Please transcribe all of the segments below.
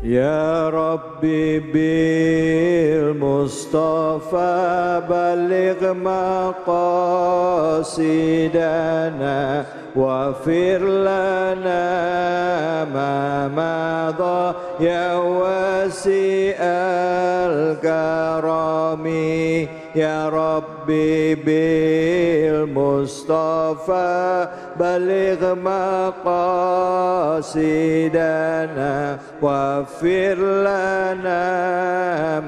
يا ربي بالمصطفى بلغ مقاصدنا واغفر لنا ما مضى يا واسع الكرم يا ربي بالمصطفى بلغ مقاصدنا واغفر لنا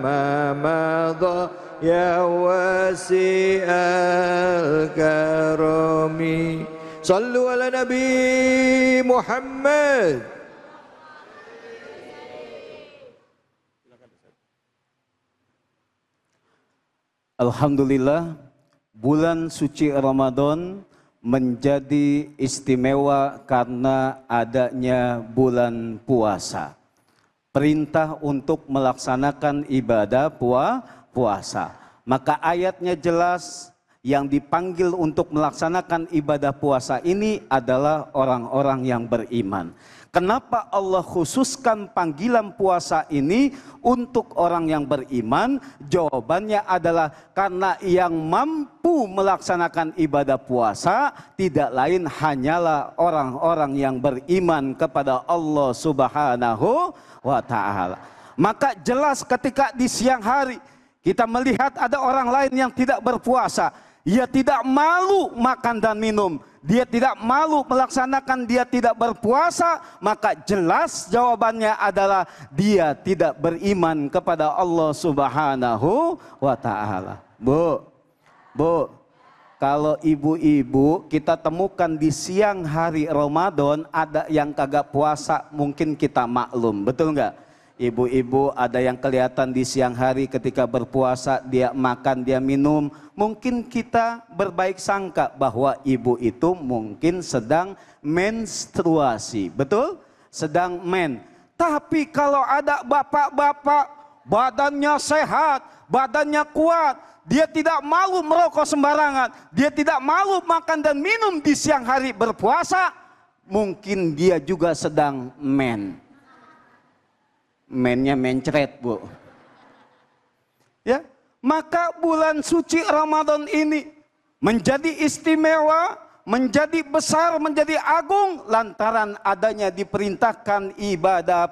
ما مضى يا واسع الكرم صلوا على نبي محمد. Alhamdulillah, bulan suci Ramadan menjadi istimewa karena adanya bulan puasa. Perintah untuk melaksanakan ibadah puasa. Maka ayatnya jelas, yang dipanggil untuk melaksanakan ibadah puasa ini adalah orang-orang yang beriman. Kenapa Allah khususkan panggilan puasa ini untuk orang yang beriman? Jawabannya adalah karena yang mampu melaksanakan ibadah puasa tidak lain hanyalah orang-orang yang beriman kepada Allah Subhanahu wa ta'ala. Maka jelas ketika di siang hari kita melihat ada orang lain yang tidak berpuasa, ia tidak malu makan dan minum, dia tidak malu melaksanakan, dia tidak berpuasa, maka jelas jawabannya adalah dia tidak beriman kepada Allah Subhanahu wa ta'ala. Bu, kalau ibu-ibu kita temukan di siang hari Ramadan ada yang kagak puasa, mungkin kita maklum, betul nggak? Ibu-ibu ada yang kelihatan di siang hari ketika berpuasa dia makan, dia minum. Mungkin kita berbaik sangka bahwa ibu itu mungkin sedang menstruasi. Betul? Sedang men. Tapi kalau ada bapak-bapak badannya sehat, badannya kuat, dia tidak malu merokok sembarangan, dia tidak malu makan dan minum di siang hari berpuasa, mungkin dia juga sedang men. Mennya mencret, Bu. Ya, maka bulan suci Ramadan ini menjadi istimewa, menjadi besar, menjadi agung lantaran adanya diperintahkan ibadah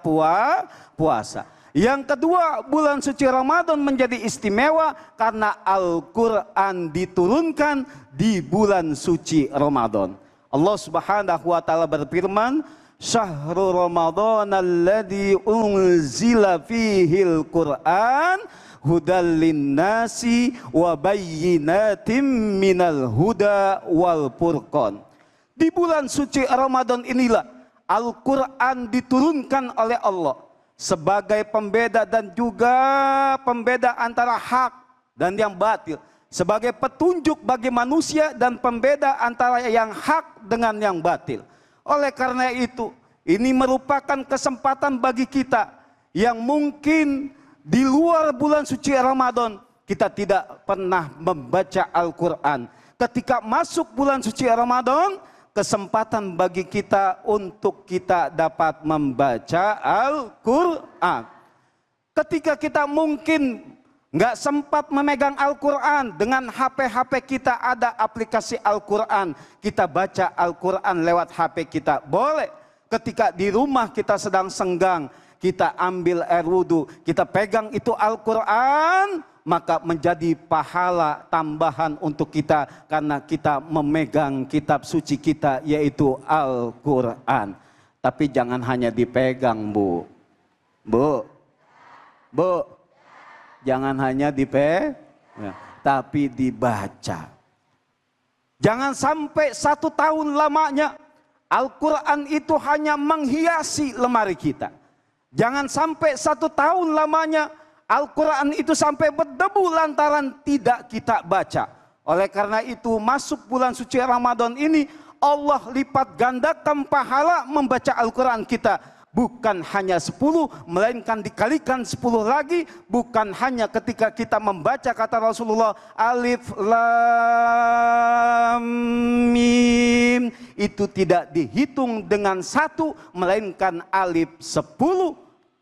puasa. Yang kedua, bulan suci Ramadan menjadi istimewa karena Al-Qur'an diturunkan di bulan suci Ramadan. Allah Subhanahu wa taala berfirman, Syahrul Ramadan alladzi unzila fihil Qur'an hudal linnasi wa bayyinatim minal huda wal furqan. Di bulan suci Ramadan inilah Al-Qur'an diturunkan oleh Allah sebagai pembeda dan juga pembeda antara hak dan yang batil, sebagai petunjuk bagi manusia dan pembeda antara yang hak dengan yang batil. Oleh karena itu, ini merupakan kesempatan bagi kita yang mungkin di luar bulan suci Ramadan kita tidak pernah membaca Al-Quran. Ketika masuk bulan suci Ramadan, kesempatan bagi kita untuk kita dapat membaca Al-Quran. Ketika kita mungkin nggak sempat memegang Al-Quran, dengan HP kita ada aplikasi Al-Quran, kita baca Al-Quran lewat HP kita, boleh. Ketika di rumah kita sedang senggang, kita ambil air wudhu, kita pegang itu Al-Quran, maka menjadi pahala tambahan untuk kita karena kita memegang kitab suci kita yaitu Al-Quran. Tapi jangan hanya dipegang, Bu. Jangan hanya tapi dibaca. Jangan sampai 1 tahun lamanya Al-Quran itu hanya menghiasi lemari kita. Jangan sampai 1 tahun lamanya Al-Quran itu sampai berdebu lantaran tidak kita baca. Oleh karena itu masuk bulan suci Ramadan ini Allah lipat gandakan pahala membaca Al-Quran kita. Bukan hanya 10, melainkan dikalikan 10 lagi. Bukan hanya ketika kita membaca kata Rasulullah, Alif Lam Mim. Itu tidak dihitung dengan 1, melainkan alif 10,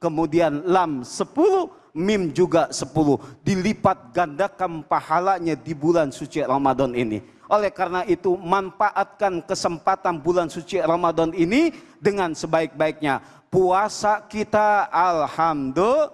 kemudian lam 10, mim juga 10. Dilipat gandakan pahalanya di bulan suci Ramadan ini. Oleh karena itu manfaatkan kesempatan bulan suci Ramadan ini dengan sebaik-baiknya. Puasa kita alhamdulillah,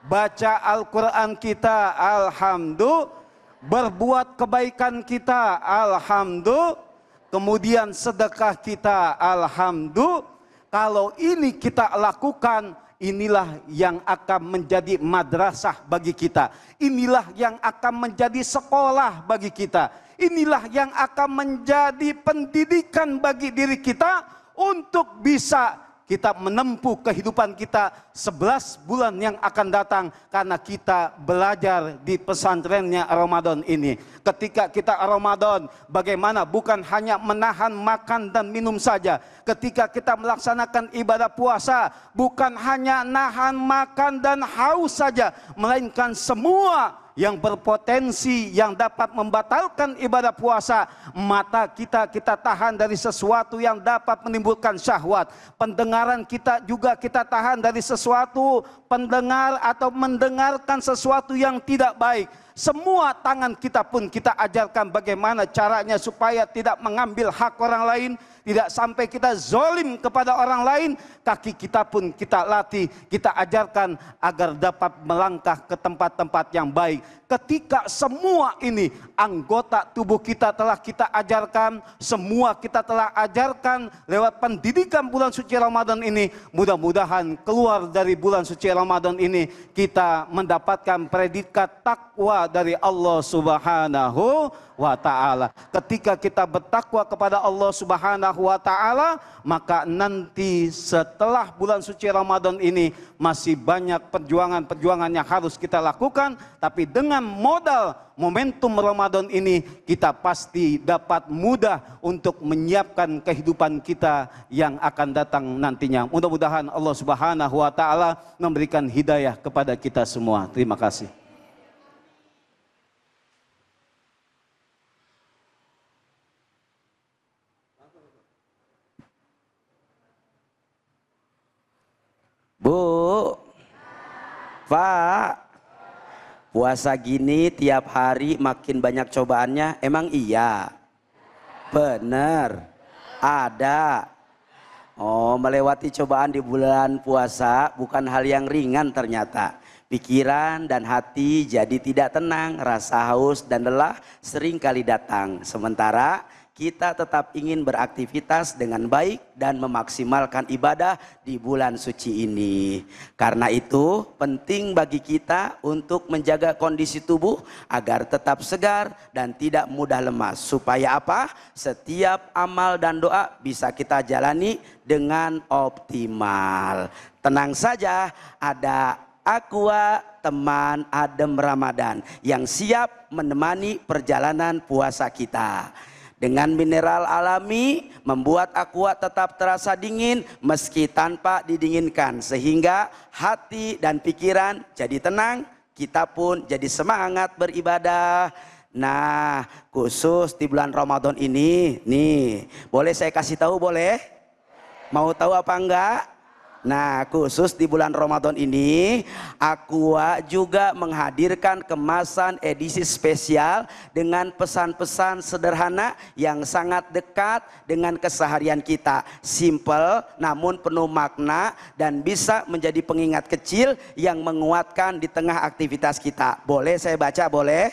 baca Al-Quran kita alhamdulillah, berbuat kebaikan kita alhamdulillah, kemudian sedekah kita alhamdulillah. Kalau ini kita lakukan, inilah yang akan menjadi madrasah bagi kita. Inilah yang akan menjadi sekolah bagi kita. Inilah yang akan menjadi pendidikan bagi diri kita untuk bisa kita menempuh kehidupan kita 11 bulan yang akan datang karena kita belajar di pesantrennya Ramadan ini. Ketika kita Ramadan, bagaimana bukan hanya menahan makan dan minum saja. Ketika kita melaksanakan ibadah puasa, bukan hanya nahan makan dan haus saja, melainkan semua yang berpotensi yang dapat membatalkan ibadah puasa. Mata kita tahan dari sesuatu yang dapat menimbulkan syahwat. Pendengaran kita juga kita tahan dari sesuatu pendengar atau mendengarkan sesuatu yang tidak baik. Semua tangan kita pun kita ajarkan bagaimana caranya supaya tidak mengambil hak orang lain, tidak sampai kita zolim kepada orang lain. Kaki kita pun kita latih, kita ajarkan agar dapat melangkah ke tempat-tempat yang baik. Ketika semua ini anggota tubuh kita telah kita ajarkan, semua kita telah ajarkan lewat pendidikan bulan suci Ramadan ini, mudah-mudahan keluar dari bulan suci Ramadan ini kita mendapatkan predikat takwa dari Allah Subhanahu wa ta'ala. Ketika kita bertakwa kepada Allah Subhanahu wa ta'ala, maka nanti setelah bulan suci Ramadan ini masih banyak perjuangan-perjuangan yang harus kita lakukan, tapi dengan modal momentum Ramadan ini kita pasti dapat mudah untuk menyiapkan kehidupan kita yang akan datang nantinya. Mudah-mudahan Allah Subhanahu wa ta'ala memberikan hidayah kepada kita semua. Terima kasih. Bu, Pak, puasa gini tiap hari makin banyak cobaannya, emang iya? Bener, ada. Oh, melewati cobaan di bulan puasa bukan hal yang ringan ternyata. Pikiran dan hati jadi tidak tenang, rasa haus dan lelah sering kali datang. Sementara kita tetap ingin beraktivitas dengan baik dan memaksimalkan ibadah di bulan suci ini. Karena itu penting bagi kita untuk menjaga kondisi tubuh agar tetap segar dan tidak mudah lemas. Supaya apa? Setiap amal dan doa bisa kita jalani dengan optimal. Tenang saja, ada Aqua teman adem Ramadan yang siap menemani perjalanan puasa kita. Dengan mineral alami membuat Aqua tetap terasa dingin meski tanpa didinginkan, sehingga hati dan pikiran jadi tenang, kita pun jadi semangat beribadah. Nah, khusus di bulan Ramadan ini nih, boleh saya kasih tahu, boleh? Mau tahu apa enggak? Nah, khusus di bulan Ramadan ini Aqua juga menghadirkan kemasan edisi spesial dengan pesan-pesan sederhana yang sangat dekat dengan keseharian kita. Simple namun penuh makna dan bisa menjadi pengingat kecil yang menguatkan di tengah aktivitas kita. Boleh saya baca, boleh?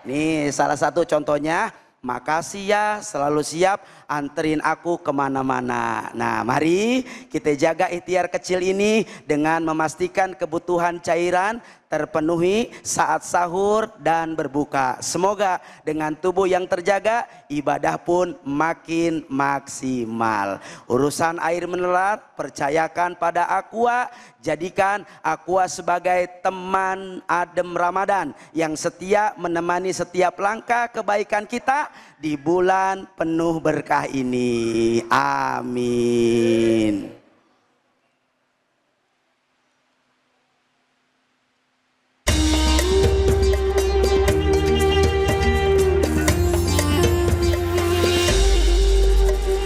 Nih salah satu contohnya. Makasih ya, selalu siap anterin aku kemana-mana. Nah, mari kita jaga ikhtiar kecil ini dengan memastikan kebutuhan cairan terpenuhi saat sahur dan berbuka. Semoga dengan tubuh yang terjaga, ibadah pun makin maksimal. Urusan air mineral, percayakan pada Aqua. Jadikan Aqua sebagai teman adem Ramadan yang setia menemani setiap langkah kebaikan kita di bulan penuh berkah ini. Amin.